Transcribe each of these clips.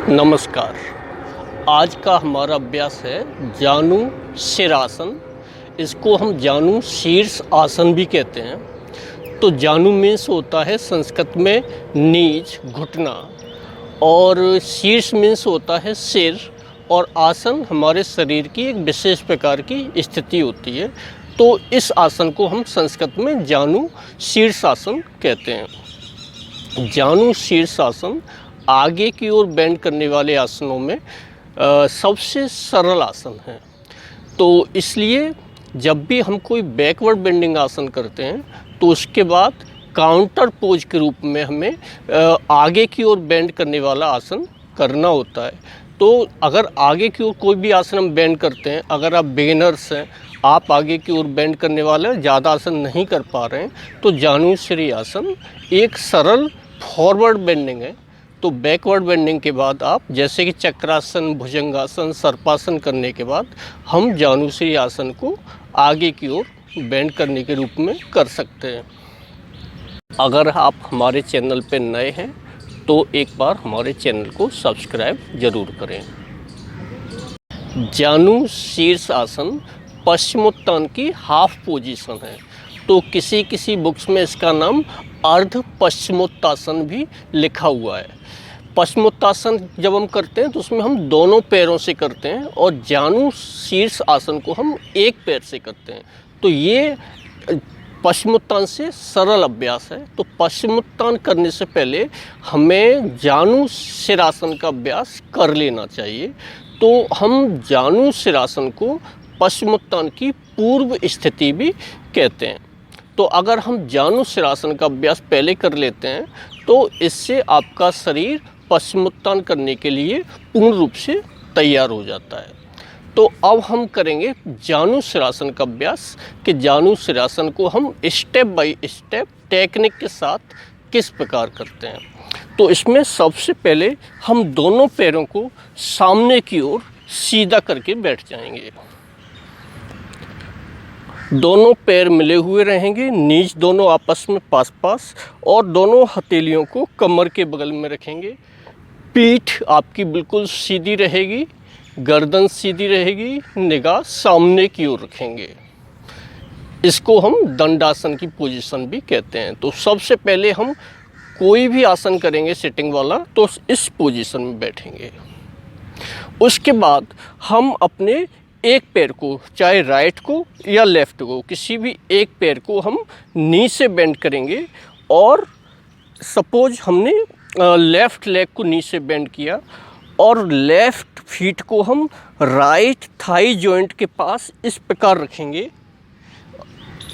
नमस्कार। आज का हमारा अभ्यास है जानु शिरासन। इसको हम जानु शीर्ष आसन भी कहते हैं। तो जानु मीन्स होता है संस्कृत में नीज, घुटना, और शीर्ष मीन्स होता है सिर, और आसन हमारे शरीर की एक विशेष प्रकार की स्थिति होती है। तो इस आसन को हम संस्कृत में जानु शीर्षासन कहते हैं। जानु शीर्षासन आगे की ओर बेंड करने वाले आसनों में सबसे सरल आसन है। तो इसलिए जब भी हम कोई बैकवर्ड बेंडिंग आसन करते हैं तो उसके बाद काउंटर पोज के रूप में हमें आगे की ओर बेंड करने वाला आसन करना होता है। तो अगर आगे की ओर कोई भी आसन हम बेंड करते हैं, अगर आप बिगिनर्स हैं, आप आगे की ओर बेंड करने वाले ज़्यादा आसन नहीं कर पा रहे हैं, तो जानुश्री आसन एक सरल फॉरवर्ड बेंडिंग है। तो बैकवर्ड बेंडिंग के बाद आप जैसे कि चक्रासन, भुजंगासन, सर्पासन करने के बाद हम जानुश्री आसन को आगे की ओर बेंड करने के रूप में कर सकते हैं। अगर आप हमारे चैनल पर नए हैं तो एक बार हमारे चैनल को सब्सक्राइब ज़रूर करें। जानु शीर्ष आसन पश्चिमोत्तान की हाफ पोजीशन है। तो किसी बुक्स में इसका नाम अर्ध पश्चिमोत्तासन भी लिखा हुआ है। पश्चिमोत्तासन जब हम करते हैं तो उसमें हम दोनों पैरों से करते हैं, और जानु शीर्ष आसन को हम एक पैर से करते हैं। तो ये पश्चिमोत्तान से सरल अभ्यास है। तो पश्चिमोत्तान करने से पहले हमें जानु शिरासन का अभ्यास कर लेना चाहिए। तो हम जानु शिरासन को पश्चिमोत्तान की पूर्व स्थिति भी कहते हैं। तो अगर हम जानु शिरासन का अभ्यास पहले कर लेते हैं तो इससे आपका शरीर पश्चिमोत्तान करने के लिए पूर्ण रूप से तैयार हो जाता है। तो अब हम करेंगे जानु शिरासन का अभ्यास कि जानु शिरासन को हम स्टेप बाय स्टेप टेक्निक के साथ किस प्रकार करते हैं। तो इसमें सबसे पहले हम दोनों पैरों को सामने की ओर सीधा करके बैठ जाएंगे। दोनों पैर मिले हुए रहेंगे, नीज दोनों आपस में पास पास, और दोनों हथेलियों को कमर के बगल में रखेंगे। पीठ आपकी बिल्कुल सीधी रहेगी, गर्दन सीधी रहेगी, निगाह सामने की ओर रखेंगे। इसको हम दंडासन की पोजीशन भी कहते हैं। तो सबसे पहले हम कोई भी आसन करेंगे सिटिंग वाला तो इस पोजीशन में बैठेंगे। उसके बाद हम अपने एक पैर को, चाहे राइट को या लेफ़्ट को, किसी भी एक पैर को हम नी से बेंड करेंगे। और सपोज हमने लेफ़्ट लेग को नी से बेंड किया और लेफ़्ट फीट को हम राइट थाई जॉइंट के पास इस प्रकार रखेंगे।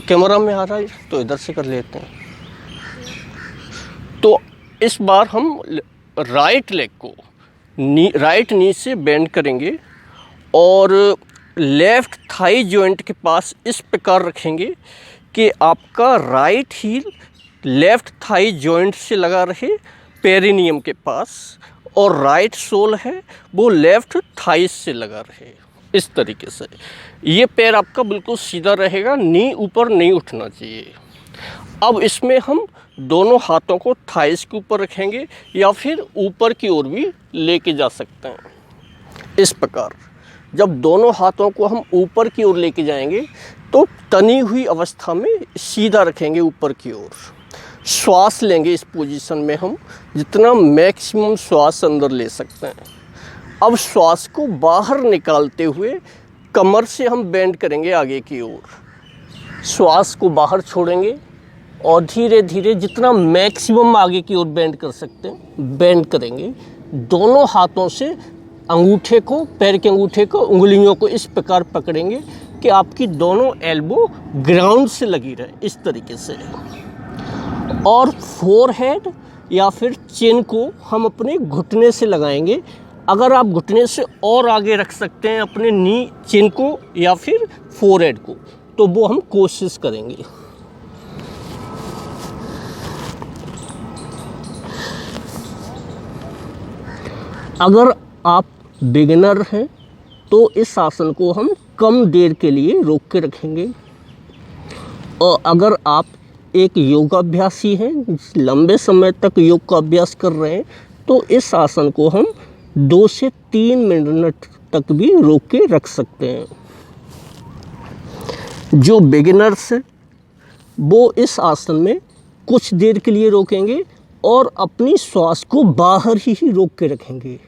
कैमरा में आ रहा है तो इधर से कर लेते हैं। तो इस बार हम राइट लेग को राइट नी से बेंड करेंगे और लेफ़्ट थाई जॉइंट के पास इस प्रकार रखेंगे कि आपका right heel left thigh joint से लगा रहे पेरिनियम के पास, और राइट सोल है वो लेफ़्ट थाई से लगा रहे। इस तरीके से ये पैर आपका बिल्कुल सीधा रहेगा, नी ऊपर नहीं उठना चाहिए। अब इसमें हम दोनों हाथों को थाइस के ऊपर रखेंगे या फिर ऊपर की ओर भी लेके जा सकते हैं। इस प्रकार जब दोनों हाथों को हम ऊपर की ओर लेके जाएंगे तो तनी हुई अवस्था में सीधा रखेंगे ऊपर की ओर। श्वास लेंगे इस पोजीशन में हम जितना मैक्सिमम श्वास अंदर ले सकते हैं। अब श्वास को बाहर निकालते हुए कमर से हम बेंड करेंगे आगे की ओर। श्वास को बाहर छोड़ेंगे और धीरे धीरे जितना मैक्सिमम आगे की ओर बेंड कर सकते हैं बेंड करेंगे। दोनों हाथों से अंगूठे को, पैर के अंगूठे को, उंगलियों को इस प्रकार पकड़ेंगे कि आपकी दोनों एल्बो ग्राउंड से लगी रहे, इस तरीके से। और फोरहेड या फिर चिन को हम अपने घुटने से लगाएंगे। अगर आप घुटने से और आगे रख सकते हैं अपने नी, चिन को या फिर फोरहेड को, तो वो हम कोशिश करेंगे। अगर आप बिगिनर हैं तो इस आसन को हम कम देर के लिए रोक के रखेंगे, और अगर आप एक योगाभ्यासी हैं, लंबे समय तक योग का अभ्यास कर रहे हैं, तो इस आसन को हम 2 से 3 मिनट तक भी रोक के रख सकते हैं। जो बिगिनर्स हैं वो इस आसन में कुछ देर के लिए रोकेंगे और अपनी श्वास को बाहर ही रोक के रखेंगे।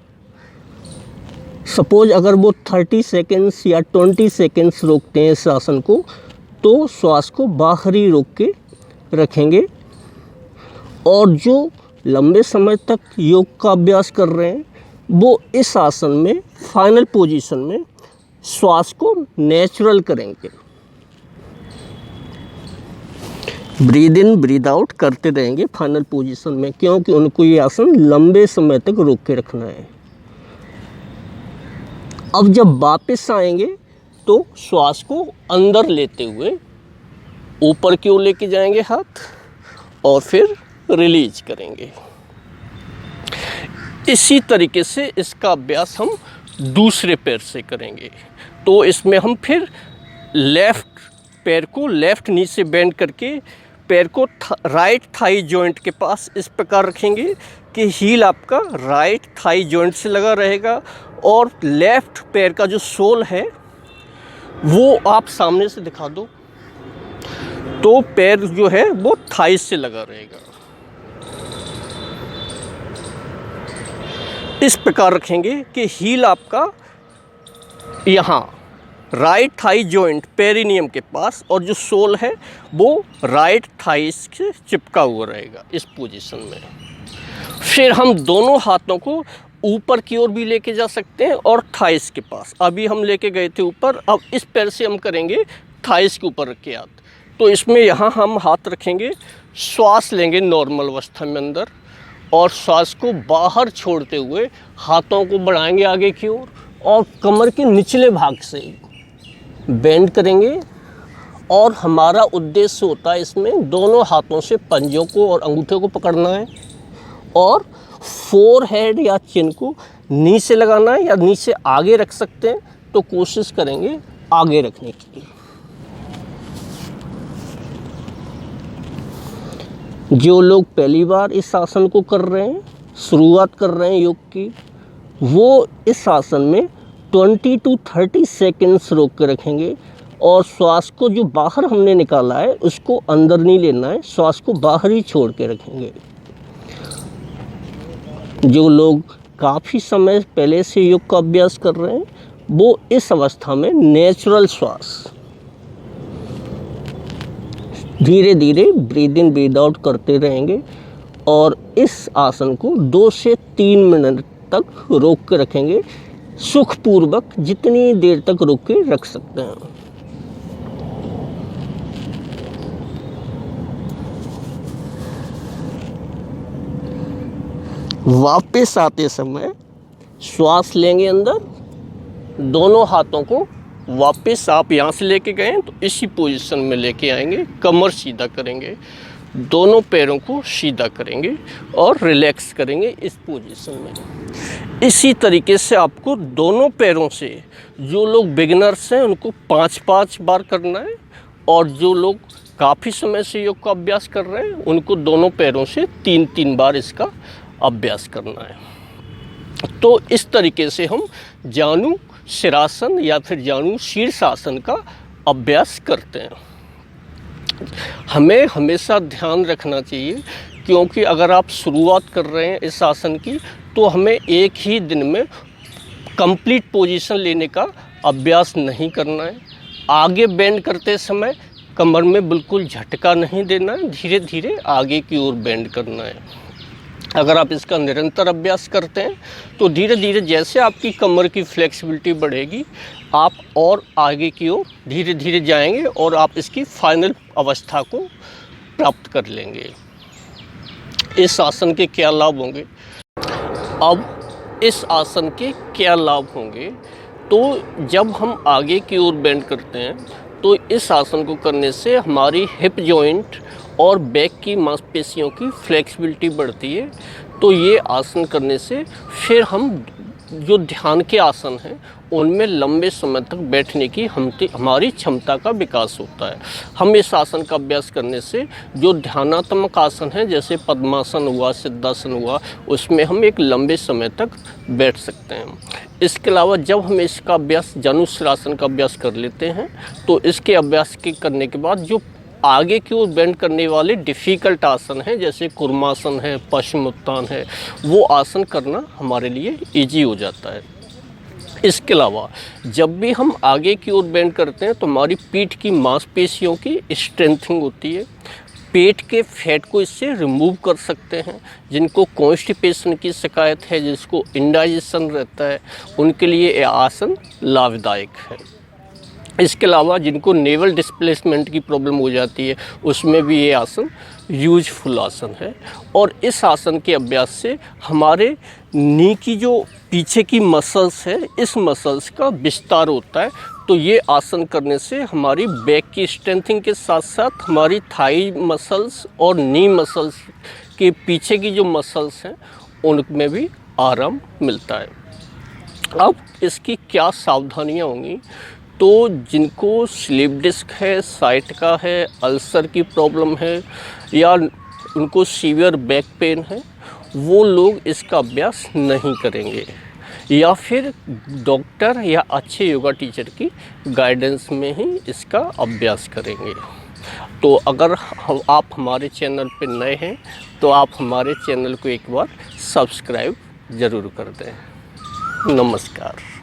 सपोज अगर वो 30 सेकेंड्स या 20 सेकेंड्स रोकते हैं इस आसन को, तो श्वास को बाहर ही रोक के रखेंगे। और जो लंबे समय तक योग का अभ्यास कर रहे हैं वो इस आसन में फाइनल पोजीशन में श्वास को नेचुरल करेंगे। ब्रीद इन ब्रीद आउट करते रहेंगे फाइनल पोजीशन में, क्योंकि उनको ये आसन लंबे समय तक रोक के रखना है। अब जब वापस आएंगे तो श्वास को अंदर लेते हुए ऊपर की ओर लेके जाएंगे हाथ और फिर रिलीज करेंगे। इसी तरीके से इसका अभ्यास हम दूसरे पैर से करेंगे। तो इसमें हम फिर लेफ़्ट पैर को लेफ़्ट नी से बेंड करके पैर को राइट थाई जॉइंट के पास इस प्रकार रखेंगे कि हील आपका राइट थाई जॉइंट से लगा रहेगा और लेफ़्ट पैर का जो सोल है वो आप सामने से दिखा दो, तो पैर जो है वो थाई से लगा रहेगा। इस प्रकार रखेंगे कि हील आपका यहाँ राइट थाई जॉइंट पेरिनियम के पास और जो सोल है वो राइट थाई से चिपका हुआ रहेगा इस पोजीशन में। फिर हम दोनों हाथों को ऊपर की ओर भी लेके जा सकते हैं और थाइस के पास। अभी हम लेके गए थे ऊपर, अब इस पैर से हम करेंगे थाइस के ऊपर रख के हाथ। तो इसमें यहाँ हम हाथ रखेंगे, श्वास लेंगे नॉर्मल अवस्था में अंदर और श्वास को बाहर छोड़ते हुए हाथों को बढ़ाएंगे आगे की ओर और कमर के निचले भाग से बेंड करेंगे। और हमारा उद्देश्य होता है इसमें दोनों हाथों से पंजों को और अंगूठे को पकड़ना है और फोरहेड या चिन को नी से लगाना है या नी से आगे रख सकते हैं, तो कोशिश करेंगे आगे रखने की। जो लोग पहली बार इस आसन को कर रहे हैं, शुरुआत कर रहे हैं योग की, वो इस आसन में 20 to 30 सेकेंड्स रोक के रखेंगे और श्वास को जो बाहर हमने निकाला है उसको अंदर नहीं लेना है, श्वास को बाहर ही छोड़ के रखेंगे। जो लोग काफ़ी समय पहले से योग का अभ्यास कर रहे हैं वो इस अवस्था में नेचुरल श्वास धीरे धीरे ब्रीद इन ब्रीद आउट करते रहेंगे और इस आसन को 2 से 3 मिनट तक रोक के रखेंगे। सुखपूर्वक जितनी देर तक रोक के रख सकते हैं। वापस आते समय श्वास लेंगे अंदर, दोनों हाथों को वापस आप यहाँ से लेके गए तो इसी पोजीशन में लेके आएंगे, कमर सीधा करेंगे, दोनों पैरों को सीधा करेंगे और रिलैक्स करेंगे इस पोजीशन में। इसी तरीके से आपको दोनों पैरों से, जो लोग बिगिनर्स हैं उनको 5-5 बार करना है और जो लोग काफ़ी समय से योग का अभ्यास कर रहे हैं उनको दोनों पैरों से 3-3 बार इसका अभ्यास करना है। तो इस तरीके से हम जानु शिरासन या फिर जानु शीर्षासन का अभ्यास करते हैं। हमें हमेशा ध्यान रखना चाहिए, क्योंकि अगर आप शुरुआत कर रहे हैं इस आसन की तो हमें एक ही दिन में कंप्लीट पोजीशन लेने का अभ्यास नहीं करना है। आगे बेंड करते समय कमर में बिल्कुल झटका नहीं देना है, धीरे धीरे आगे की ओर बेंड करना है। अगर आप इसका निरंतर अभ्यास करते हैं तो धीरे धीरे जैसे आपकी कमर की फ्लेक्सिबिलिटी बढ़ेगी आप और आगे की ओर धीरे धीरे जाएंगे और आप इसकी फाइनल अवस्था को प्राप्त कर लेंगे। इस आसन के क्या लाभ होंगे? अब इस आसन के क्या लाभ होंगे? तो जब हम आगे की ओर बेंड करते हैं तो इस आसन को करने से हमारी हिप जॉइंट और बैक की मांसपेशियों की फ्लेक्सिबिलिटी बढ़ती है। तो ये आसन करने से फिर हम जो ध्यान के आसन हैं उनमें लंबे समय तक बैठने की हमारी क्षमता का विकास होता है। हम इस आसन का अभ्यास करने से जो ध्यानात्मक आसन है जैसे पद्मासन हुआ, सिद्धासन हुआ, उसमें हम एक लंबे समय तक बैठ सकते हैं। इसके अलावा जब हम इसका अभ्यास धनुषासन का अभ्यास कर लेते हैं तो इसके अभ्यास के करने के बाद जो आगे की ओर बेंड करने वाले डिफ़िकल्ट आसन हैं जैसे कुर्मासन है, पश्चिमोत्तान है, वो आसन करना हमारे लिए इजी हो जाता है। इसके अलावा जब भी हम आगे की ओर बेंड करते हैं तो हमारी पीठ की मांसपेशियों की स्ट्रेंथनिंग होती है। पेट के फैट को इससे रिमूव कर सकते हैं। जिनको कॉन्स्टिपेशन की शिकायत है, जिसको इंडाइजेशन रहता है, उनके लिए ये आसन लाभदायक है। इसके अलावा जिनको नेवल डिस्प्लेसमेंट की प्रॉब्लम हो जाती है उसमें भी ये आसन यूजफुल आसन है। और इस आसन के अभ्यास से हमारे नी की जो पीछे की मसल्स है, इस मसल्स का विस्तार होता है। तो ये आसन करने से हमारी बैक की स्ट्रेंथिंग के साथ साथ हमारी थाई मसल्स और नी मसल्स के पीछे की जो मसल्स हैं उनमें भी आराम मिलता है। अब इसकी क्या सावधानियां होंगी, तो जिनको स्लिप डिस्क है, साइटिका है, अल्सर की प्रॉब्लम है या उनको सीवियर बैक पेन है, वो लोग इसका अभ्यास नहीं करेंगे या फिर डॉक्टर या अच्छे योगा टीचर की गाइडेंस में ही इसका अभ्यास करेंगे। तो अगर आप हमारे चैनल पर नए हैं तो आप हमारे चैनल को एक बार सब्सक्राइब ज़रूर कर दें। नमस्कार।